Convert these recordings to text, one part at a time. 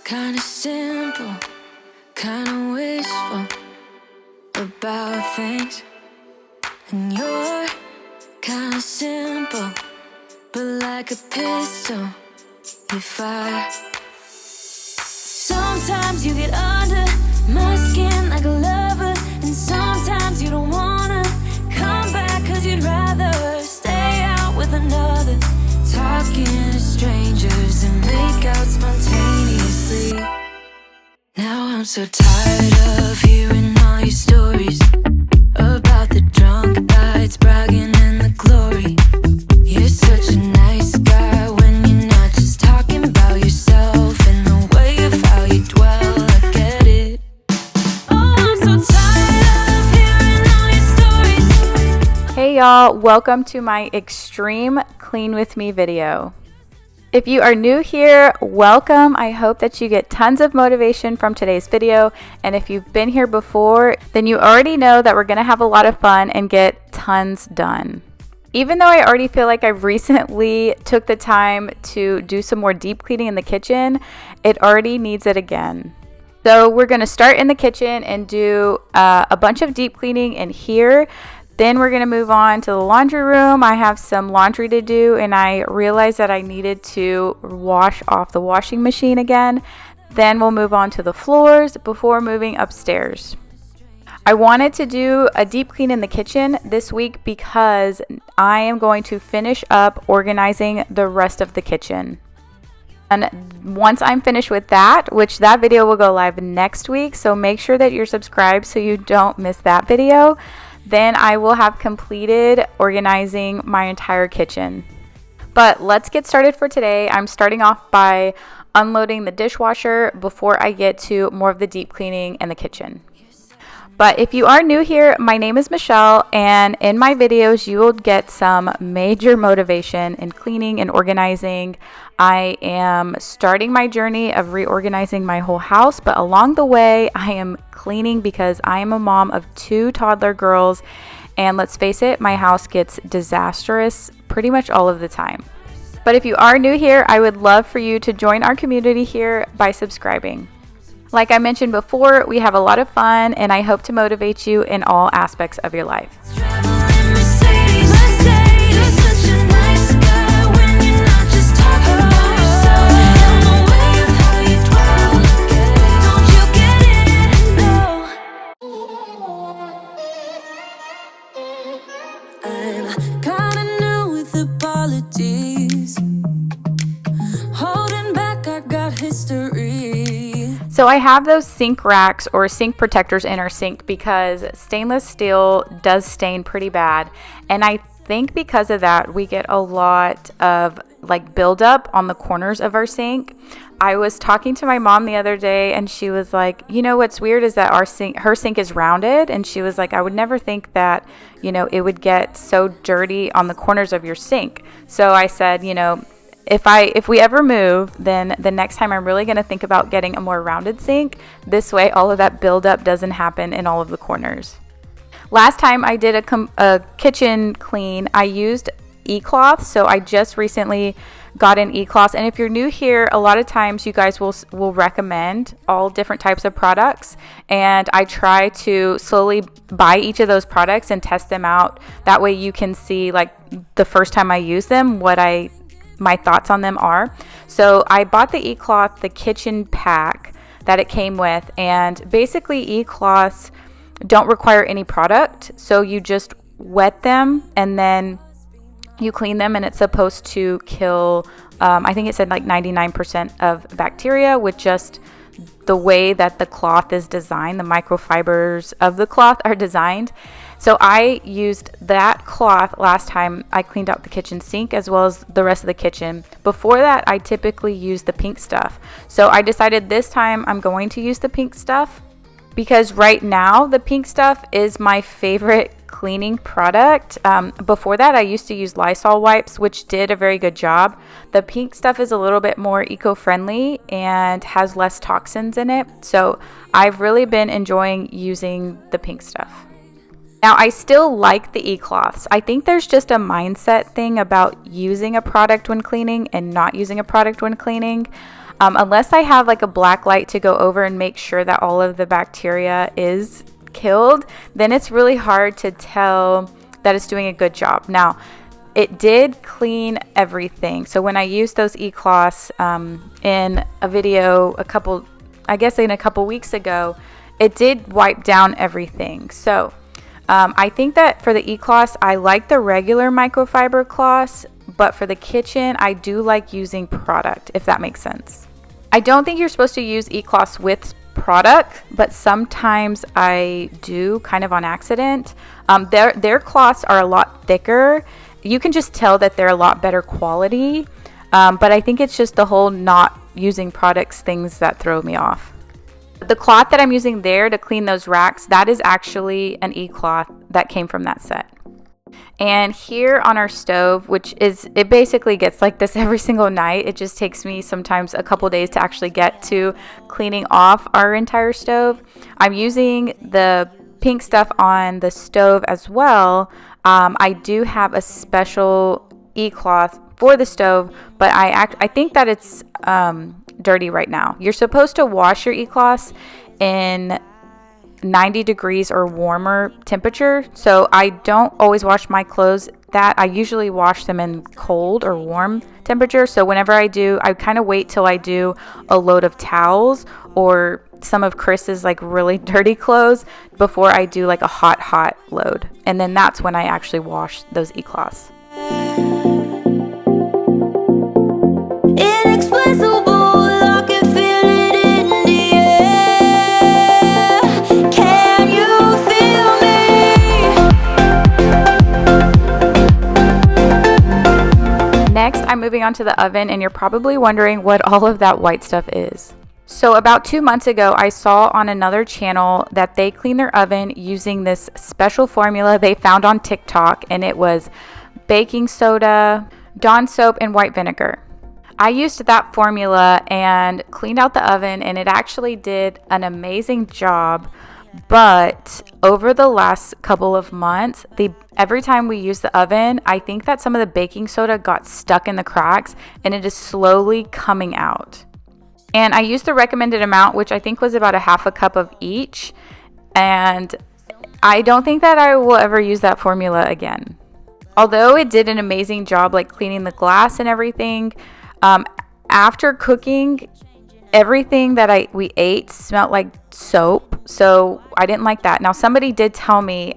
Kinda simple, kinda wishful about things. And you're kinda simple, but like a pistol, you fire. Sometimes you get under my skin like a lover, and sometimes you don't wanna come back 'cause you'd rather stay out with another. Talking to strangers and make out spontaneously. Now I'm so tired of hearing all your stories about the drunk nights, bragging in the glory. You're such a nice guy when you're not just talking about yourself and the way of how you dwell. I get it. Oh, I'm so tired of hearing all your stories. Hey y'all, welcome to my Extreme Clean With Me video. If you are new here, welcome. I hope that you get tons of motivation from today's video. And if you've been here before, then you already know that we're gonna have a lot of fun and get tons done. Even though I already feel like I've recently took the time to do some more deep cleaning in the kitchen, it already needs it again. So we're gonna start in the kitchen and do a bunch of deep cleaning in here. Then we're going to move on to the laundry room. I have some laundry to do, and I realized that I needed to wash off the washing machine again. Then we'll move on to the floors before moving upstairs. I wanted to do a deep clean in the kitchen this week because I am going to finish up organizing the rest of the kitchen. And once I'm finished with that, which that video will go live next week, so make sure that you're subscribed so you don't miss that video. Then I will have completed organizing my entire kitchen. But let's get started for today. I'm starting off by unloading the dishwasher before I get to more of the deep cleaning in the kitchen. But if you are new here, my name is Michelle, and in my videos you will get some major motivation in cleaning and organizing. I am starting my journey of reorganizing my whole house, but along the way I am cleaning because I am a mom of 2 toddler girls, and let's face it, my house gets disastrous pretty much all of the time. But if you are new here, I would love for you to join our community here by subscribing. Like I mentioned before, we have a lot of fun, and I hope to motivate you in all aspects of your life. I'm kinda new with apologies. Holding back, I got history. So I have those sink racks or sink protectors in our sink because stainless steel does stain pretty bad. And I think because of that, we get a lot of like buildup on the corners of our sink. I was talking to my mom the other day, and she was like, you know, what's weird is that her sink is rounded. And she was like, I would never think that, you know, it would get so dirty on the corners of your sink. So I said, you know, if we ever move, then the next time I'm really going to think about getting a more rounded sink. This way, all of that buildup doesn't happen in all of the corners. Last time I did a kitchen clean, I used e-cloth. So I just recently got an e-cloth. And if you're new here, a lot of times you guys will recommend all different types of products. And I try to slowly buy each of those products and test them out. That way you can see, like, the first time I use them, my thoughts on them are. So I bought the e-cloth, the kitchen pack that it came with, and basically e-cloths don't require any product. So you just wet them and then you clean them, and it's supposed to kill, I think it said like 99% of bacteria with just the way that the cloth is designed. The microfibers of the cloth are designed. So I used that cloth last time I cleaned out the kitchen sink as well as the rest of the kitchen. Before that, I typically use the pink stuff. So I decided this time I'm going to use the pink stuff because right now the pink stuff is my favorite cleaning product. Before that, I used to use Lysol wipes, which did a very good job. The pink stuff is a little bit more eco-friendly and has less toxins in it. So I've really been enjoying using the pink stuff. Now, I still like the e-cloths. I think there's just a mindset thing about using a product when cleaning and not using a product when cleaning. Unless I have like a black light to go over and make sure that all of the bacteria is killed, then it's really hard to tell that it's doing a good job. Now, it did clean everything. So when I used those e-cloths in a video a couple weeks ago, it did wipe down everything. So I think that for the e-cloths, I like the regular microfiber cloths, but for the kitchen, I do like using product, if that makes sense. I don't think you're supposed to use e-cloths with product, but sometimes I do, kind of on accident. Their cloths are a lot thicker. You can just tell that they're a lot better quality, but I think it's just the whole not using products things that throw me off. The cloth that I'm using there to clean those racks, that is actually an e-cloth that came from that set. And here on our stove, it basically gets like this every single night. It just takes me sometimes a couple days to actually get to cleaning off our entire stove. I'm using the pink stuff on the stove as well. I do have a special e-cloth for the stove, but I think that it's dirty right now. You're supposed to wash your e-cloths in 90 degrees or warmer temperature. So I don't always wash my clothes I usually wash them in cold or warm temperature. So whenever I do, I kind of wait till I do a load of towels or some of Chris's like really dirty clothes before I do like a hot load. And then that's when I actually wash those e-cloths. Inexplicable, I can feel it in the air. Can you feel me? Next, I'm moving on to the oven, and you're probably wondering what all of that white stuff is. So about 2 months ago, I saw on another channel that they clean their oven using this special formula they found on TikTok, and it was baking soda, Dawn soap, and white vinegar. I used that formula and cleaned out the oven, and it actually did an amazing job. But over the last couple of months, every time we use the oven, I think that some of the baking soda got stuck in the cracks, and it is slowly coming out. And I used the recommended amount, which I think was about a half a cup of each. And I don't think that I will ever use that formula again. Although it did an amazing job like cleaning the glass and everything, after cooking, everything that we ate smelled like soap. So I didn't like that. Now somebody did tell me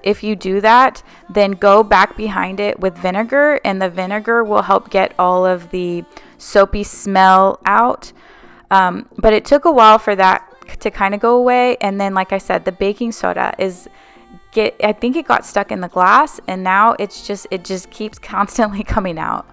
if you do that, then go back behind it with vinegar, and the vinegar will help get all of the soapy smell out. But it took a while for that to kind of go away. And then, like I said, the baking soda I think it got stuck in the glass, and now it just keeps constantly coming out.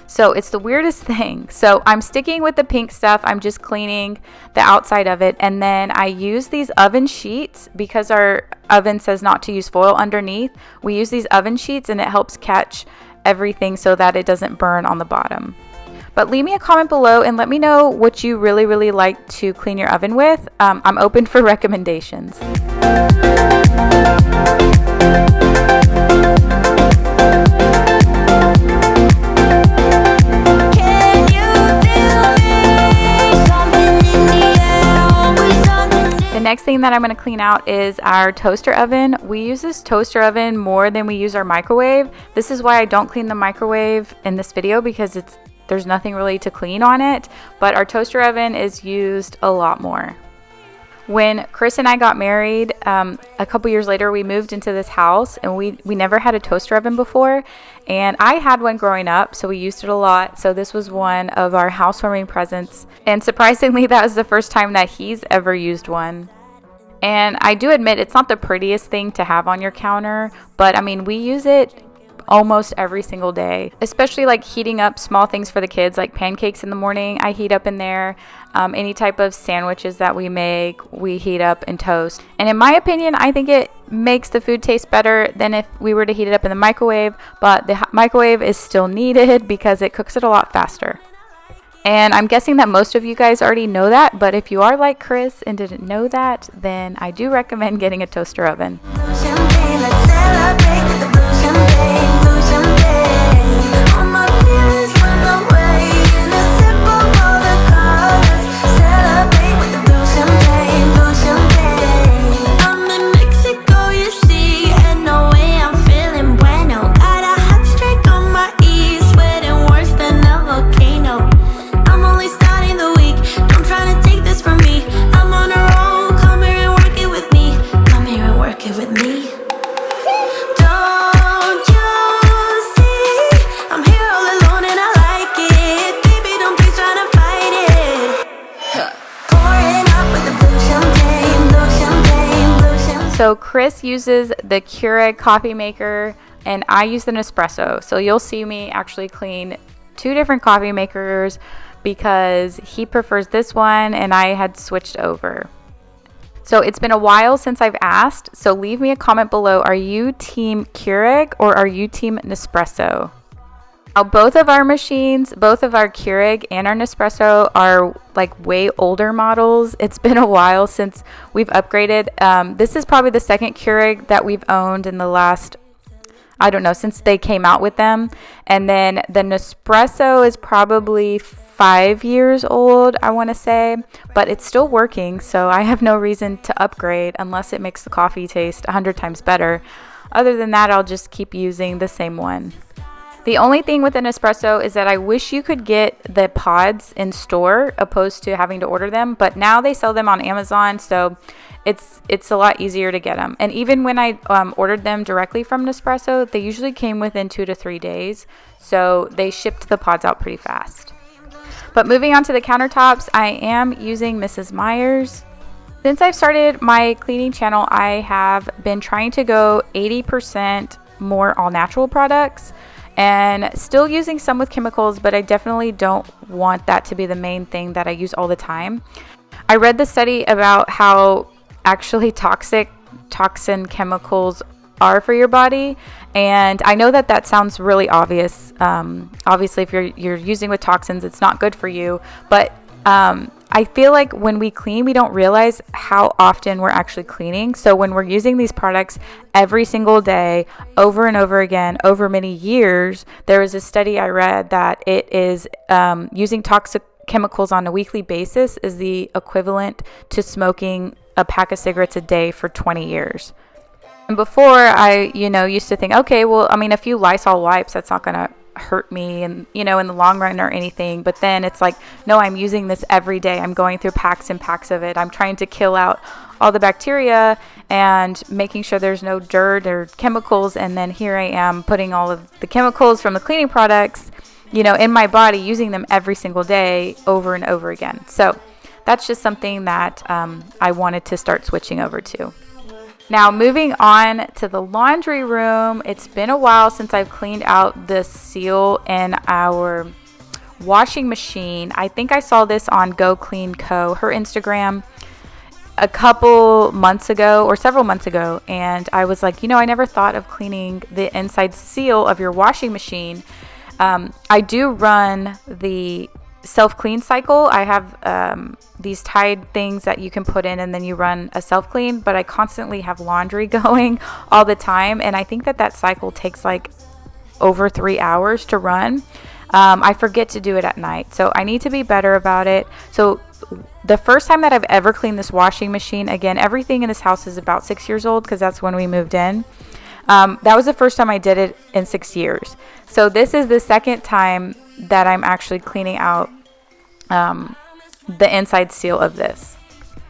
So it's the weirdest thing. So I'm sticking with the pink stuff. I'm just cleaning the outside of it. And then I use these oven sheets because our oven says not to use foil underneath. We use these oven sheets, and it helps catch everything so that it doesn't burn on the bottom. But leave me a comment below and let me know what you really, really like to clean your oven with. I'm open for recommendations. The next thing that I'm going to clean out is our toaster oven. We use this toaster oven more than we use our microwave. This is why I don't clean the microwave in this video, because there's nothing really to clean on it, but our toaster oven is used a lot more. When Chris and I got married, a couple years later, we moved into this house, and we never had a toaster oven before, and I had one growing up, so we used it a lot. So this was one of our housewarming presents, and surprisingly, that was the first time that he's ever used one. And I do admit it's not the prettiest thing to have on your counter, but I mean, we use it almost every single day, especially like heating up small things for the kids, like pancakes in the morning. I heat up in there. Any type of sandwiches that we make, we heat up and toast. And in my opinion, I think it makes the food taste better than if we were to heat it up in the microwave, but the microwave is still needed because it cooks it a lot faster. And I'm guessing that most of you guys already know that, but if you are like Chris and didn't know that, then I do recommend getting a toaster oven. Champagne, let's celebrate with the blue champagne, blue champagne. All my feelings run away in a sip of all the Chris uses the Keurig coffee maker and I use the Nespresso. So you'll see me actually clean 2 different coffee makers because he prefers this one and I had switched over. So it's been a while since I've asked, so leave me a comment below. Are you team Keurig or are you team Nespresso? Now, both of our machines, both of our Keurig and our Nespresso are like way older models. It's been a while since we've upgraded. This is probably the second Keurig that we've owned in the last, I don't know, since they came out with them. And then the Nespresso is probably 5 years old, I want to say, but it's still working. So I have no reason to upgrade unless it makes the coffee taste 100 times better. Other than that, I'll just keep using the same one. The only thing with an espresso is that I wish you could get the pods in store opposed to having to order them, but now they sell them on Amazon, so it's a lot easier to get them. And even when I ordered them directly from Nespresso, they usually came within 2 to 3 days, so they shipped the pods out pretty fast. But moving on to the countertops, I am using Mrs. Meyer's. Since I've started my cleaning channel, I have been trying to go 80% more all natural products. And still using some with chemicals, but I definitely don't want that to be the main thing that I use all the time. I read the study about how actually toxin chemicals are for your body, and I know that sounds really obvious. Obviously, if you're using with toxins, it's not good for you, but I feel like when we clean, we don't realize how often we're actually cleaning. So when we're using these products every single day, over and over again, over many years, there was a study I read that it is using toxic chemicals on a weekly basis is the equivalent to smoking a pack of cigarettes a day for 20 years. And before I, used to think, okay, well, I mean, a few Lysol wipes, that's not going to hurt me and in the long run or anything. But then it's like, no, I'm using this every day. I'm going through packs and packs of it. I'm trying to kill out all the bacteria and making sure there's no dirt or chemicals, and then here I am putting all of the chemicals from the cleaning products in my body, using them every single day over and over again. So that's just something that I wanted to start switching over to. Now, moving on to the laundry room, it's been a while since I've cleaned out the seal in our washing machine. I think I saw this on Go Clean Co., her Instagram, a couple months ago or several months ago, and I was like, I never thought of cleaning the inside seal of your washing machine. I do run the self-clean cycle. I have these tied things that you can put in and then you run a self-clean, but I constantly have laundry going all the time, and I think that cycle takes like over 3 hours to run. I forget to do it at night, so I need to be better about it. So the first time that I've ever cleaned this washing machine, again, everything in this house is about 6 years old because that's when we moved in. That was the first time I did it in 6 years. So this is the second time that I'm actually cleaning out the inside seal of this.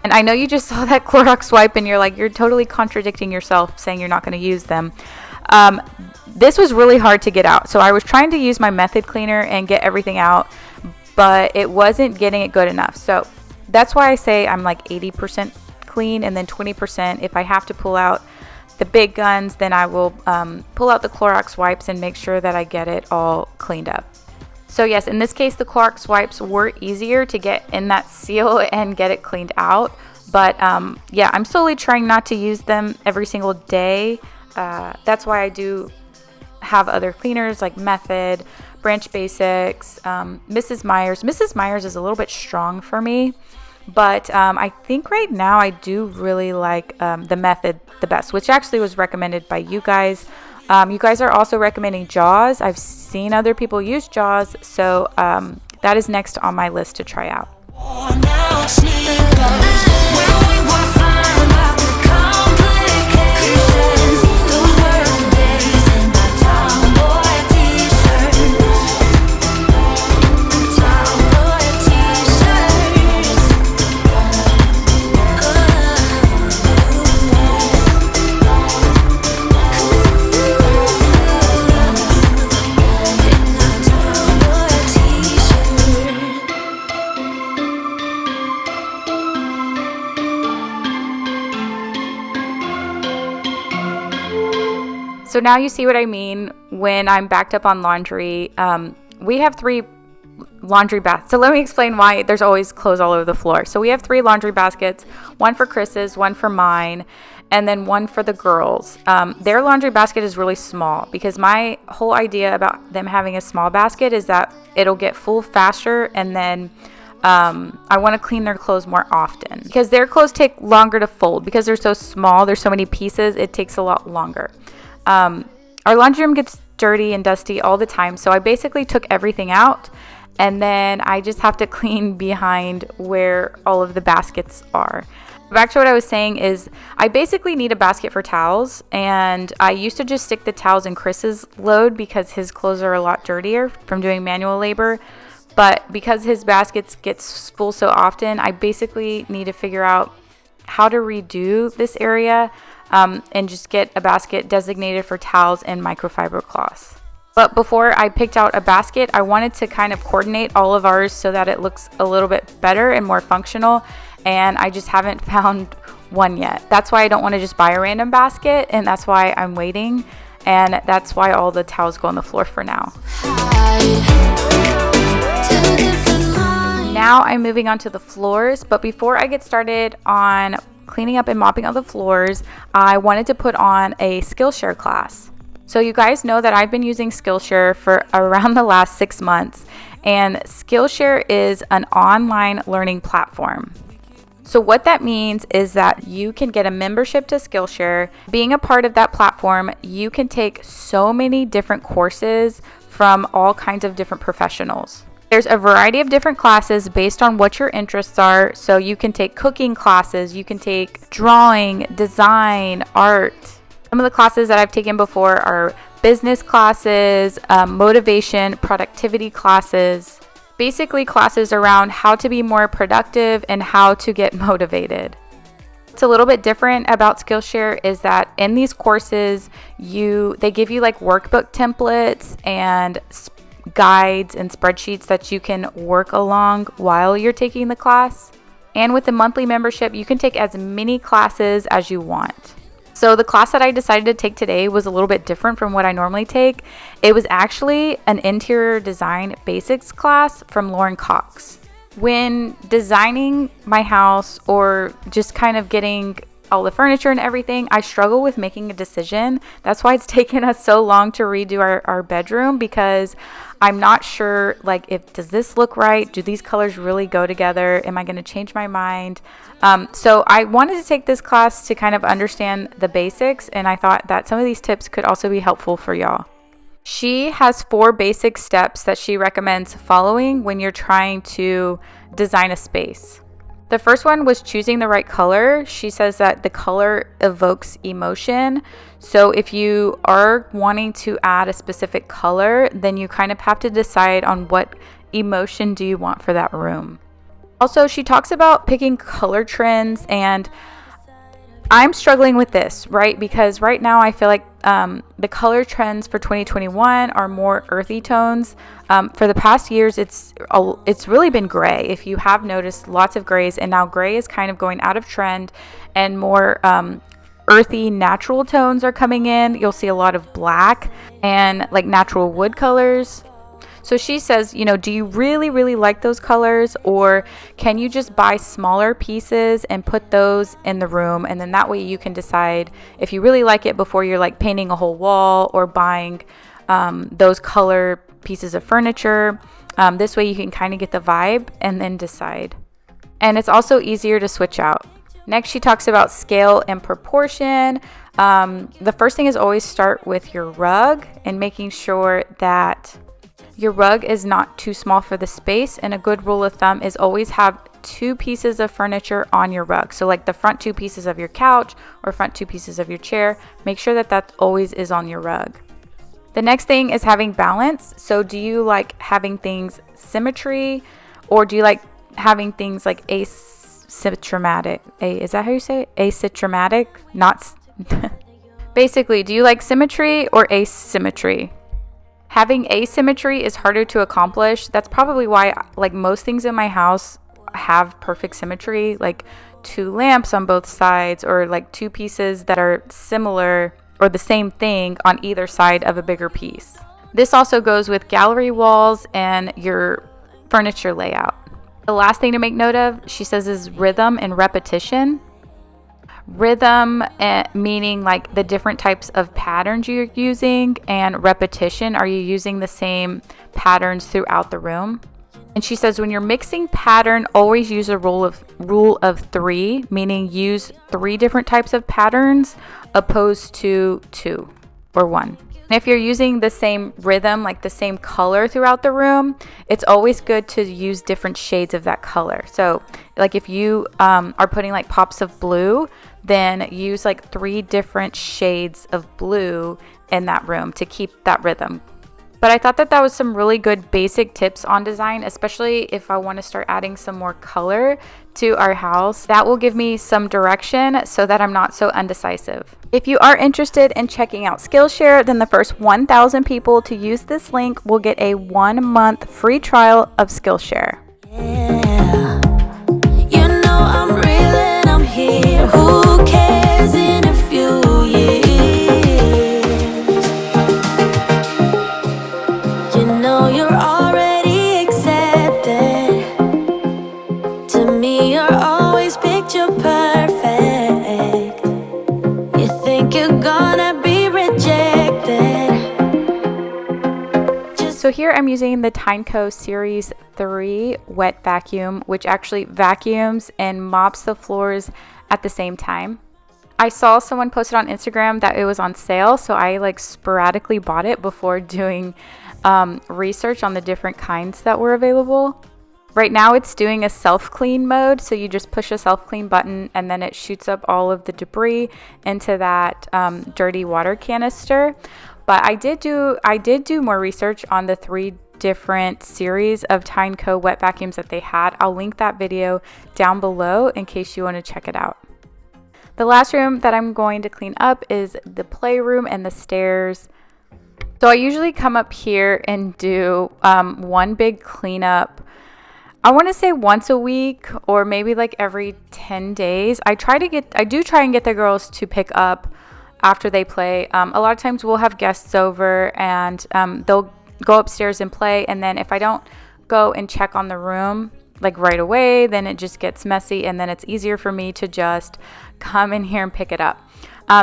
And I know you just saw that Clorox wipe and you're like, you're totally contradicting yourself saying you're not going to use them. This was really hard to get out. So I was trying to use my method cleaner and get everything out, but it wasn't getting it good enough. So that's why I say I'm like 80% clean, and then 20% if I have to pull out the big guns, then I will pull out the Clorox wipes and make sure that I get it all cleaned up. So yes, in this case, the Clorox wipes were easier to get in that seal and get it cleaned out. But yeah, I'm slowly trying not to use them every single day. That's why I do have other cleaners like Method, Branch Basics, Mrs. Meyer's. Mrs. Meyer's is a little bit strong for me, but I think right now I do really like the Method the best, which actually was recommended by you guys. You guys are also recommending Jaws. I've seen other people use Jaws, so that is next on my list to try out. So now you see what I mean when I'm backed up on laundry. We have 3 laundry baskets. So let me explain why there's always clothes all over the floor. So we have 3 laundry baskets, one for Chris's, one for mine, and then one for the girls. Their laundry basket is really small because my whole idea about them having a small basket is that it'll get full faster, and then I want to clean their clothes more often because their clothes take longer to fold because they're so small. There's so many pieces. It takes a lot longer. Our laundry room gets dirty and dusty all the time. So I basically took everything out, and then I just have to clean behind where all of the baskets are. Back to what I was saying is I basically need a basket for towels, and I used to just stick the towels in Chris's load because his clothes are a lot dirtier from doing manual labor. But because his baskets gets full so often, I basically need to figure out how to redo this area and just get a basket designated for towels and microfiber cloths. But before I picked out a basket, I wanted to kind of coordinate all of ours so that it looks a little bit better and more functional. And I just haven't found one yet. That's why I don't want to just buy a random basket, and that's why I'm waiting. And that's why all the towels go on the floor for now. Now I'm moving on to the floors, but before I get started on cleaning up and mopping all the floors, I wanted to put on a Skillshare class. So you guys know that I've been using Skillshare for around the last 6 months, and Skillshare is an online learning platform. So what that means is that you can get a membership to Skillshare. Being a part of that platform, you can take so many different courses from all kinds of different professionals. There's a variety of different classes based on what your interests are. So you can take cooking classes, you can take drawing, design, art. Some of the classes that I've taken before are business classes, motivation, productivity classes. Basically classes around how to be more productive and how to get motivated. What's a little bit different about Skillshare is that in these courses, they give you like workbook templates and guides and spreadsheets that you can work along while you're taking the class. And with the monthly membership, you can take as many classes as you want. So the class that I decided to take today was a little bit different from what I normally take. It was actually an interior design basics class from Lauren Cox. When designing my house or just kind of getting all the furniture and everything, I struggle with making a decision. That's why it's taken us so long to redo our bedroom, because I'm not sure, like, does this look right? Do these colors really go together? Am I going to change my mind? So I wanted to take this class to kind of understand the basics, and I thought that some of these tips could also be helpful for y'all. She has 4 basic steps that she recommends following when you're trying to design a space. The first one was choosing the right color. She says that the color evokes emotion. So if you are wanting to add a specific color, then you kind of have to decide on what emotion do you want for that room. Also, she talks about picking color trends, and I'm struggling with this, right? Because right now I feel like the color trends for 2021 are more earthy tones. For the past years, it's really been gray. If you have noticed, lots of grays, and now gray is kind of going out of trend, and more earthy natural tones are coming in. You'll see a lot of black and like natural wood colors. So she says, do you really, really like those colors, or can you just buy smaller pieces and put those in the room? And then that way you can decide if you really like it before you're like painting a whole wall or buying those color pieces of furniture. This way you can kind of get the vibe and then decide. And it's also easier to switch out. Next, she talks about scale and proportion. The first thing is always start with your rug and making sure that your rug is not too small for the space, and a good rule of thumb is always have 2 pieces of furniture on your rug. So like the front 2 pieces of your couch or front 2 pieces of your chair, make sure that always is on your rug. The next thing is having balance. So do you like having things symmetry, or do you like having things like asymmetric? Is that how you say it? Asymmetric? Not basically, do you like symmetry or asymmetry? Having asymmetry is harder to accomplish. That's probably why like most things in my house have perfect symmetry, like 2 lamps on both sides, or like 2 pieces that are similar or the same thing on either side of a bigger piece. This also goes with gallery walls and your furniture layout. The last thing to make note of, she says, is rhythm and repetition. Rhythm meaning like the different types of patterns you're using, and repetition, are you using the same patterns throughout the room? And she says when you're mixing pattern, always use a rule of 3, meaning use 3 different types of patterns opposed to 2 or 1. And if you're using the same rhythm, like the same color throughout the room, it's always good to use different shades of that color. So like if you are putting like pops of blue, then use like 3 different shades of blue in that room to keep that rhythm. But I thought that was some really good basic tips on design, especially if I want to start adding some more color to our house. That will give me some direction so that I'm not so undecisive. If you are interested in checking out Skillshare, then the first 1,000 people to use this link will get a 1-month free trial of Skillshare. Yeah. You know I'm real and I'm here. Who cares in a few years? You know you're already accepted. To me, you're always picture perfect. You think you're gonna be rejected. So here I'm using the Decor Series 3 wet vacuum, which actually vacuums and mops the floors at the same time. I saw someone posted on Instagram that it was on sale, so I like sporadically bought it before doing research on the different kinds that were available. Right now it's doing a self-clean mode, so you just push a self-clean button and then it shoots up all of the debris into that dirty water canister. But I did do more research on the 3 different series of Decor wet vacuums that they had. I'll link that video down below in case you want to check it out. The last room that I'm going to clean up is the playroom and the stairs. So I usually come up here and do one big cleanup. I want to say once a week or maybe like every 10 days. I do try and get the girls to pick up after they play. A lot of times we'll have guests over and they'll go upstairs and play, and then if I don't go and check on the room like right away, then it just gets messy, and then it's easier for me to just come in here and pick it up.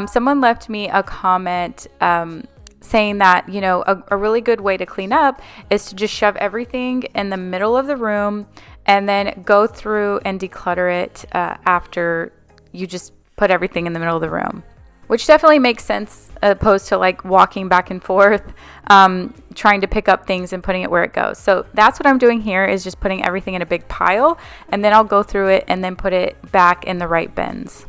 Someone left me a comment saying that, you know, a really good way to clean up is to just shove everything in the middle of the room and then go through and declutter it after you just put everything in the middle of the room. Which definitely makes sense opposed to like walking back and forth, trying to pick up things and putting it where it goes. So that's what I'm doing here, is just putting everything in a big pile, and then I'll go through it and then put it back in the right bins.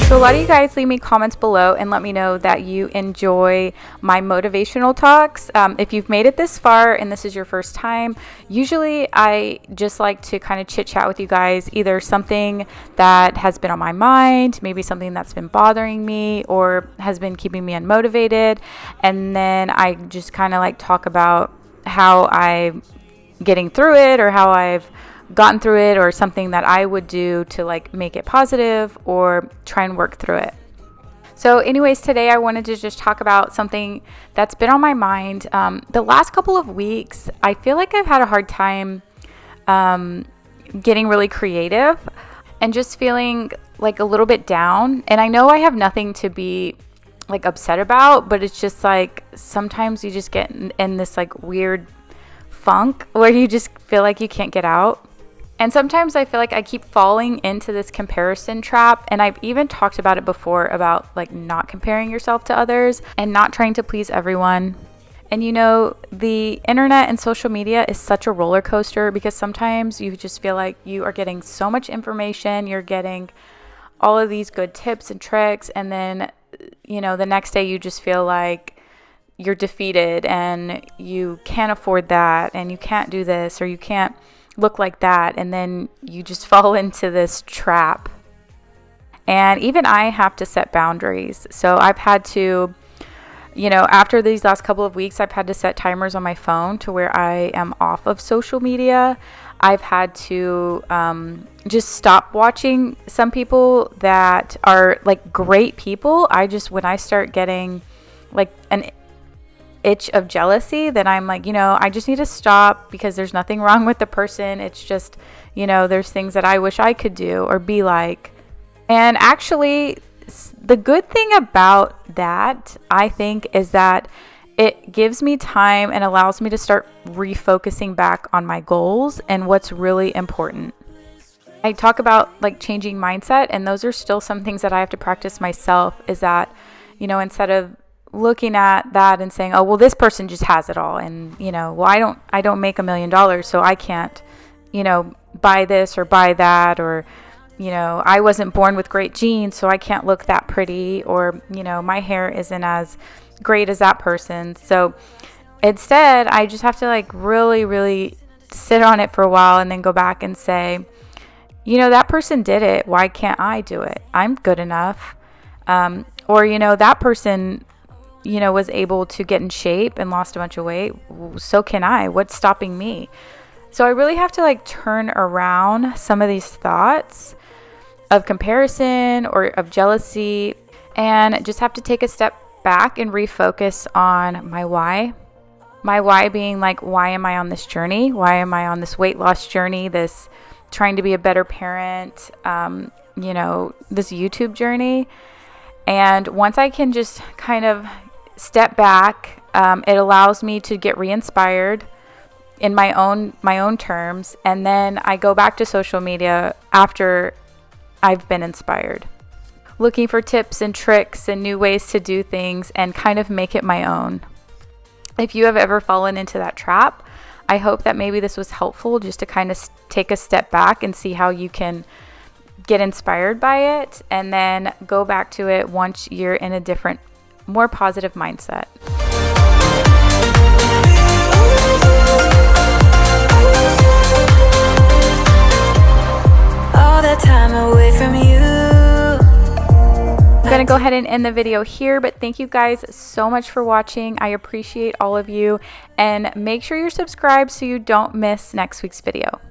So a lot of you guys leave me comments below and let me know that you enjoy my motivational talks. If you've made it this far and this is your first time, usually I just like to kind of chit chat with you guys, either something that has been on my mind, maybe something that's been bothering me or has been keeping me unmotivated. And then I just kind of like talk about how I'm getting through it or how I've gotten through it, or something that I would do to like make it positive or try and work through it. So anyways, today I wanted to just talk about something that's been on my mind. The last couple of weeks, I feel like I've had a hard time getting really creative and just feeling like a little bit down. And I know I have nothing to be like upset about, but it's just like sometimes you just get in this like weird funk where you just feel like you can't get out. And sometimes I feel like I keep falling into this comparison trap, and I've even talked about it before about like not comparing yourself to others and not trying to please everyone. And you know, the internet and social media is such a roller coaster, because sometimes you just feel like you are getting so much information, you're getting all of these good tips and tricks, and then, you know, the next day you just feel like you're defeated and you can't afford that and you can't do this or you can't look like that, and then you just fall into this trap. And even I have to set boundaries. So I've had to, after these last couple of weeks, I've had to set timers on my phone to where I am off of social media. I've had to just stop watching some people that are like great people. When I start getting like an itch of jealousy, then I'm like, I just need to stop, because there's nothing wrong with the person. It's just, there's things that I wish I could do or be like. And actually, the good thing about that, I think, is that it gives me time and allows me to start refocusing back on my goals and what's really important. I talk about like changing mindset, and those are still some things that I have to practice myself, is that, instead of looking at that and saying, oh, well, this person just has it all. And, well, I don't make $1 million, so I can't, buy this or buy that, or, I wasn't born with great genes, so I can't look that pretty, or, my hair isn't as great as that person. So instead, I just have to like really, really sit on it for a while and then go back and say, that person did it. Why can't I do it? I'm good enough. Or, that person, was able to get in shape and lost a bunch of weight. So can I. What's stopping me? So I really have to like turn around some of these thoughts of comparison or of jealousy, and just have to take a step back and refocus on my why. My why being like, why am I on this journey? Why am I on this weight loss journey? This trying to be a better parent, this YouTube journey. And once I can just kind of step back, it allows me to get re-inspired in my own terms. And then I go back to social media after I've been inspired, looking for tips and tricks and new ways to do things and kind of make it my own. If you have ever fallen into that trap, I hope that maybe this was helpful, just to kind of take a step back and see how you can get inspired by it and then go back to it once you're in a different, more positive mindset. All that time away from you. I'm going to go ahead and end the video here, but thank you guys so much for watching. I appreciate all of you, and make sure you're subscribed so you don't miss next week's video.